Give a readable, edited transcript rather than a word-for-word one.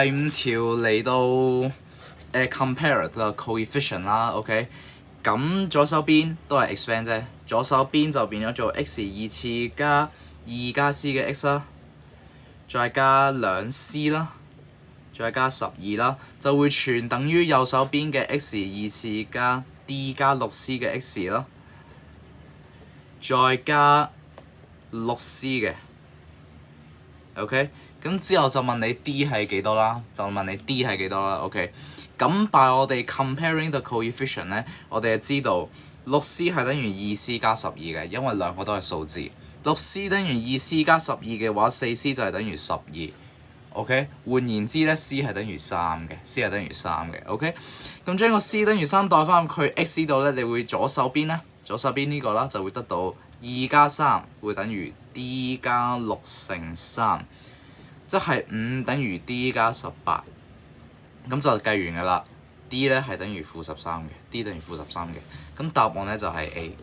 第5條嚟到compare 個 coefficient 啦 ，OK， 咁左手邊都係 expand 啫，左手邊就變咗做 x2 次加2加 c 嘅 x 啦，再加2c 啦，再加12啦，就會全等於右手邊嘅 x2 次加 d 加 6c 嘅 x 啦，再加6c 嘅 ，OK。咁之後就問你 d 係幾多啦，就問你 d 係幾多啦 ，OK。咁 by 我哋 comparing the coefficient 咧，我哋就知道 6c 係等於 2c 加12嘅，因為兩個都係數字。6c 等於 2c 加12嘅話，4c 就係等於12。OK， 換言之咧 ，c 係等於3嘅 ，c 係等於3嘅。OK， 咁將個 c 等於3代翻去 x 呢度咧，你會左手邊呢個啦，就會得到2加3會等於 d 加6乘3。即係5等於 d 加18，咁就計完㗎啦。d 咧係等於-13嘅，d 等於-13嘅。咁答案咧就係 A。